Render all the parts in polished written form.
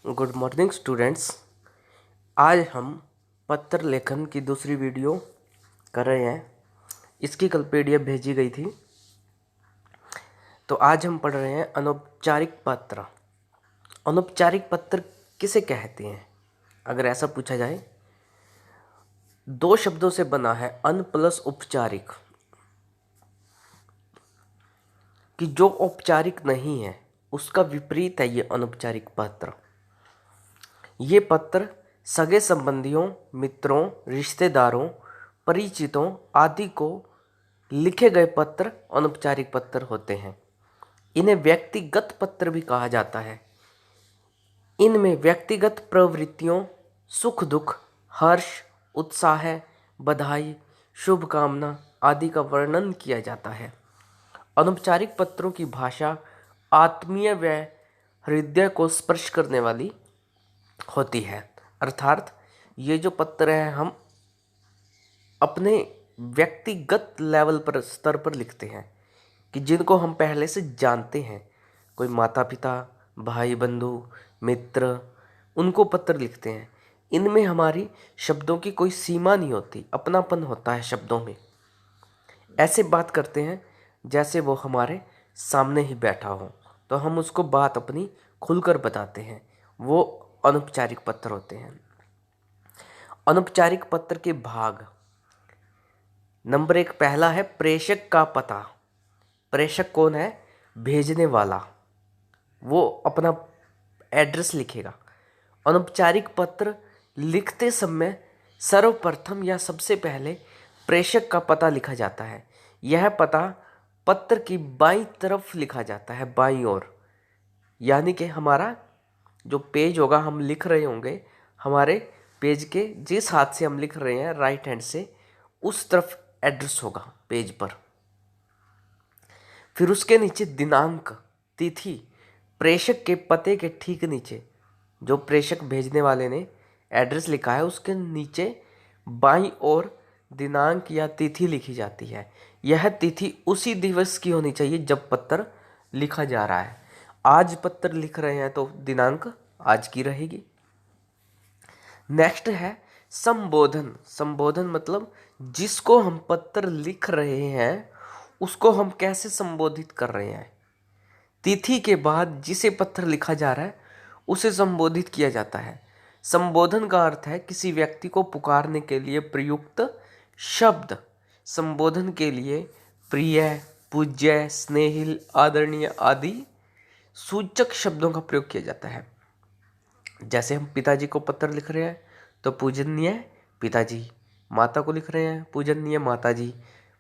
Good morning students. आज हम पत्र लेखन की दूसरी वीडियो कर रहे हैं। इसकी कल पीडीएफ भेजी गई थी, तो आज हम पढ़ रहे हैं अनौपचारिक पत्र। अनौपचारिक पत्र किसे कहते हैं? अगर ऐसा पूछा जाए, दो शब्दों से बना है, अन प्लस उपचारिक, कि जो औपचारिक नहीं है उसका विपरीत है ये अनौपचारिक पत्र। ये पत्र सगे संबंधियों, मित्रों, रिश्तेदारों, परिचितों आदि को लिखे गए पत्र अनौपचारिक पत्र होते हैं। इन्हें व्यक्तिगत पत्र भी कहा जाता है। इनमें व्यक्तिगत प्रवृत्तियों, सुख दुख, हर्ष, उत्साह, बधाई, शुभकामना आदि का वर्णन किया जाता है। अनौपचारिक पत्रों की भाषा आत्मीय व हृदय को स्पर्श करने वाली होती है। अर्थात ये जो पत्र हैं हम अपने व्यक्तिगत लेवल पर, स्तर पर लिखते हैं, कि जिनको हम पहले से जानते हैं, कोई माता पिता, भाई बंधु, मित्र, उनको पत्र लिखते हैं। इनमें हमारी शब्दों की कोई सीमा नहीं होती, अपनापन होता है शब्दों में। ऐसे बात करते हैं जैसे वो हमारे सामने ही बैठा हो, तो हम उसको बात अपनी खुलकर बताते हैं। वो अनौपचारिक पत्र होते हैं। अनौपचारिक पत्र के भाग, नंबर 1 पहला है प्रेषक का पता। प्रेषक कौन है? भेजने वाला। वो अपना एड्रेस लिखेगा। अनौपचारिक पत्र लिखते समय सर्वप्रथम या सबसे पहले प्रेषक का पता लिखा जाता है। यह पता पत्र की बाईं तरफ लिखा जाता है, बाईं ओर। यानी कि हमारा जो पेज होगा, हम लिख रहे होंगे, हमारे पेज के जिस हाथ से हम लिख रहे हैं, राइट हैंड से, उस तरफ एड्रेस होगा पेज पर। फिर उसके नीचे दिनांक, तिथि, प्रेषक के पते के ठीक नीचे जो प्रेषक भेजने वाले ने एड्रेस लिखा है, उसके नीचे बाईं ओर दिनांक या तिथि लिखी जाती है। यह तिथि उसी दिवस की होनी चाहिए जब पत्र लिखा जा रहा है। आज पत्र लिख रहे हैं तो दिनांक आज की रहेगी। नेक्स्ट है संबोधन। संबोधन मतलब जिसको हम पत्र लिख रहे हैं उसको हम कैसे संबोधित कर रहे हैं। तिथि के बाद जिसे पत्र लिखा जा रहा है उसे संबोधित किया जाता है। संबोधन का अर्थ है किसी व्यक्ति को पुकारने के लिए प्रयुक्त शब्द। संबोधन के लिए प्रिय, पूज्य, स्नेहिल, आदरणीय आदि सूचक शब्दों का प्रयोग किया जाता है। जैसे हम पिताजी को पत्र लिख रहे हैं तो पूजनीय पिताजी, माता को लिख रहे हैं पूजनीय माताजी।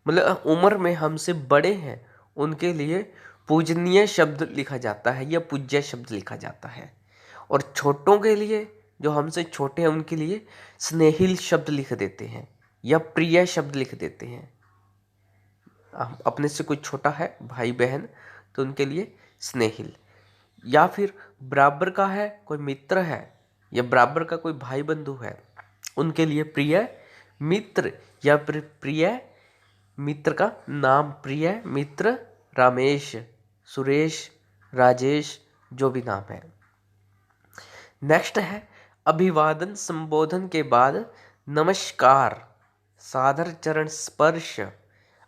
मतलब उम्र में हमसे बड़े हैं उनके लिए पूजनीय शब्द लिखा जाता है या पूज्य शब्द लिखा जाता है। और छोटों के लिए, जो हमसे छोटे हैं, उनके लिए स्नेहिल शब्द लिख देते हैं या प्रिय शब्द लिख देते हैं। अपने से कोई छोटा है, भाई बहन, तो उनके लिए स्नेहिल। या फिर बराबर का है, कोई मित्र है, या बराबर का कोई भाई बंधु है, उनके लिए प्रिय मित्र, या प्रिय मित्र का नाम, प्रिय मित्र रमेश, सुरेश, राजेश, जो भी नाम है। नेक्स्ट है अभिवादन। संबोधन के बाद नमस्कार, सादर चरण स्पर्श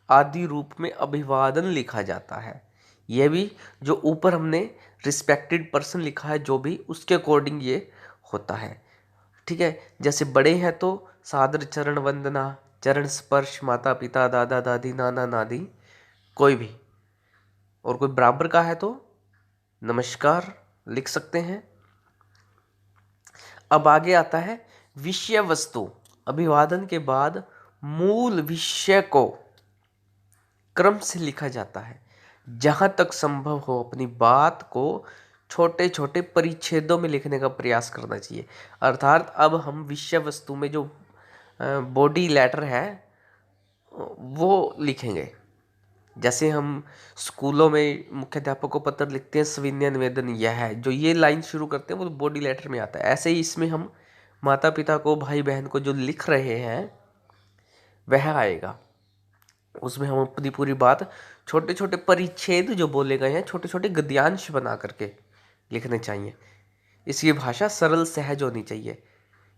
आदि रूप में अभिवादन लिखा जाता है। यह भी जो ऊपर हमने रिस्पेक्टेड पर्सन लिखा है, जो भी उसके अकॉर्डिंग ये होता है। ठीक है, जैसे बड़े हैं तो सादर चरण वंदना, चरण स्पर्श, माता पिता, दादा दादी, नाना नानी, कोई भी। और कोई बराबर का है तो नमस्कार लिख सकते हैं। अब आगे आता है विषय वस्तु। अभिवादन के बाद मूल विषय को क्रम से लिखा जाता है। जहाँ तक संभव हो अपनी बात को छोटे छोटे परिच्छेदों में लिखने का प्रयास करना चाहिए। अर्थात अब हम विषय वस्तु में जो बॉडी लेटर है वो लिखेंगे। जैसे हम स्कूलों में मुख्याध्यापक को पत्र लिखते हैं, सविनय निवेदन यह है, जो ये लाइन शुरू करते हैं वो बॉडी लेटर में आता है। ऐसे ही इसमें हम माता पिता को, भाई बहन को जो लिख रहे हैं वह आएगा। उसमें हम अपनी पूरी बात छोटे छोटे परिच्छेद जो बोले गए हैं, छोटे छोटे गद्यांश बना करके लिखने चाहिए। इसकी भाषा सरल सहज होनी चाहिए।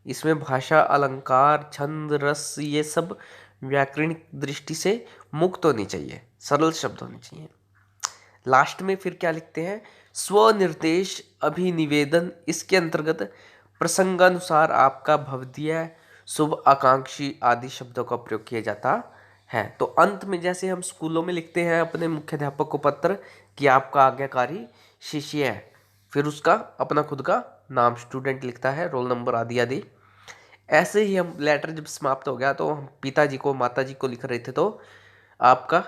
इसमें भाषा, अलंकार, छंद, रस ये सब व्याकरणिक दृष्टि से मुक्त होनी चाहिए, सरल शब्द होने चाहिए। लास्ट में फिर क्या लिखते हैं, स्वनिर्देश अभिनिवेदन। इसके अंतर्गत प्रसंगानुसार आपका भवदीय, शुभ आकांक्षी आदि शब्दों का प्रयोग किया जाता है। तो अंत में जैसे हम स्कूलों में लिखते हैं अपने मुख्याध्यापक को पत्र कि आपका आज्ञाकारी शिष्य है, फिर उसका अपना खुद का नाम स्टूडेंट लिखता है, रोल नंबर आदि आदि। ऐसे ही हम लेटर जब समाप्त हो गया तो हम पिताजी को, माताजी को लिख रहे थे, तो आपका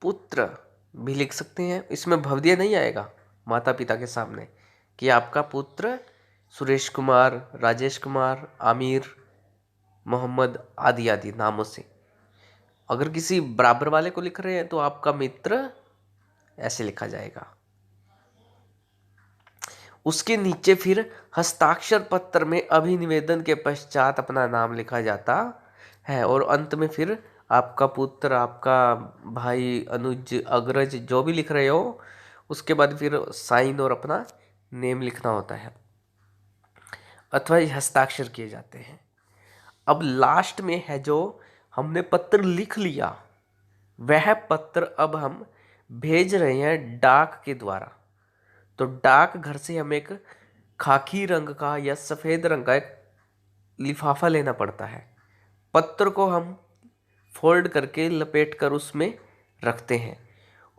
पुत्र भी लिख सकते हैं। इसमें भवदीय नहीं आएगा माता पिता के सामने कि आपका पुत्र सुरेश कुमार, राजेश कुमार, आमिर, मोहम्मद आदि आदि नामों से। अगर किसी बराबर वाले को लिख रहे हैं तो आपका मित्र ऐसे लिखा जाएगा। उसके नीचे फिर हस्ताक्षर पत्र में अभिनिवेदन के पश्चात अपना नाम लिखा जाता है, और अंत में फिर आपका पुत्र, आपका भाई, अनुज, अग्रज जो भी लिख रहे हो, उसके बाद फिर साइन और अपना नेम लिखना होता है, अथवा ये हस्ताक्षर किए जाते हैं। अब लास्ट में है जो हमने पत्र लिख लिया, वह पत्र अब हम भेज रहे हैं डाक के द्वारा। तो डाक घर से हमें एक खाकी रंग का या सफ़ेद रंग का एक लिफाफा लेना पड़ता है। पत्र को हम फोल्ड करके लपेट कर उसमें रखते हैं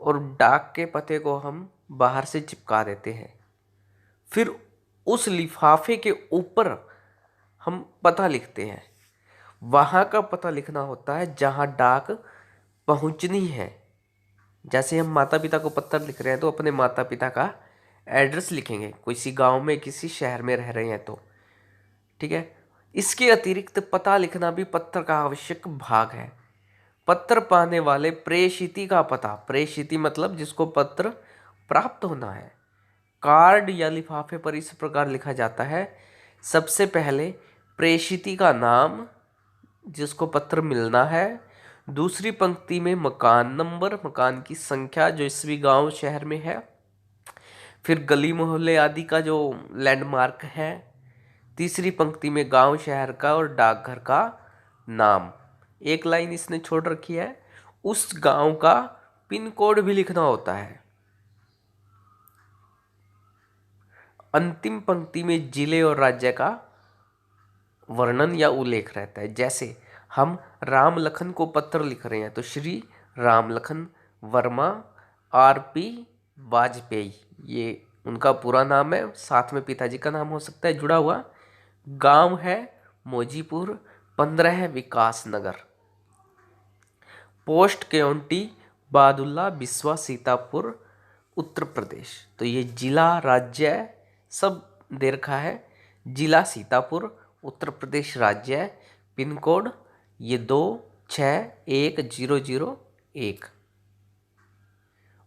और डाक के पते को हम बाहर से चिपका देते हैं। फिर उस लिफाफे के ऊपर हम पता लिखते हैं। वहाँ का पता लिखना होता है जहाँ डाक पहुँचनी है। जैसे हम माता पिता को पत्र लिख रहे हैं तो अपने माता पिता का एड्रेस लिखेंगे, किसी गांव में, किसी शहर में रह रहे हैं तो, ठीक है। इसके अतिरिक्त पता लिखना भी पत्र का आवश्यक भाग है। पत्र पाने वाले प्रेषिती का पता, प्रेषिती मतलब जिसको पत्र प्राप्त होना है, कार्ड या लिफाफे पर इस प्रकार लिखा जाता है। सबसे पहले प्रेषिती का नाम, जिसको पत्र मिलना है। दूसरी पंक्ति में मकान नंबर, मकान की संख्या जो इस भी गांव शहर में है। फिर गली मोहल्ले आदि का जो लैंडमार्क है। तीसरी पंक्ति में गांव शहर का और डाकघर का नाम। एक लाइन इसने छोड़ रखी है, उस गांव का पिन कोड भी लिखना होता है। अंतिम पंक्ति में जिले और राज्य का वर्णन या उल्लेख रहता है। जैसे हम राम लखन को पत्र लिख रहे हैं तो श्री राम लखन वर्मा आरपी वाजपेयी, ये उनका पूरा नाम है, साथ में पिताजी का नाम हो सकता है जुड़ा हुआ। गांव है मौजीपुर, 15 विकास नगर। Post county Badulla Biswa Sitapur Uttar Pradesh. तो ये जिला, राज्य सब दे रखा है। जिला सीतापुर, उत्तर प्रदेश राज्य है। पिन कोड ये 261001।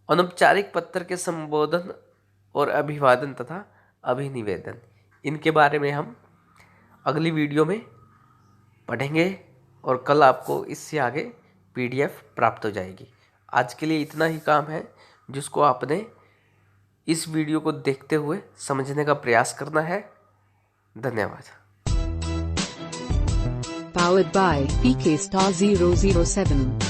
अनौपचारिक पत्र के संबोधन और अभिवादन तथा अभिनिवेदन, इनके बारे में हम अगली वीडियो में पढ़ेंगे और कल आपको इससे आगे PDF प्राप्त हो जाएगी। आज के लिए इतना ही काम है जिसको आपने इस वीडियो को देखते हुए समझने का प्रयास करना है। धन्यवाद। Powered by PK Star 007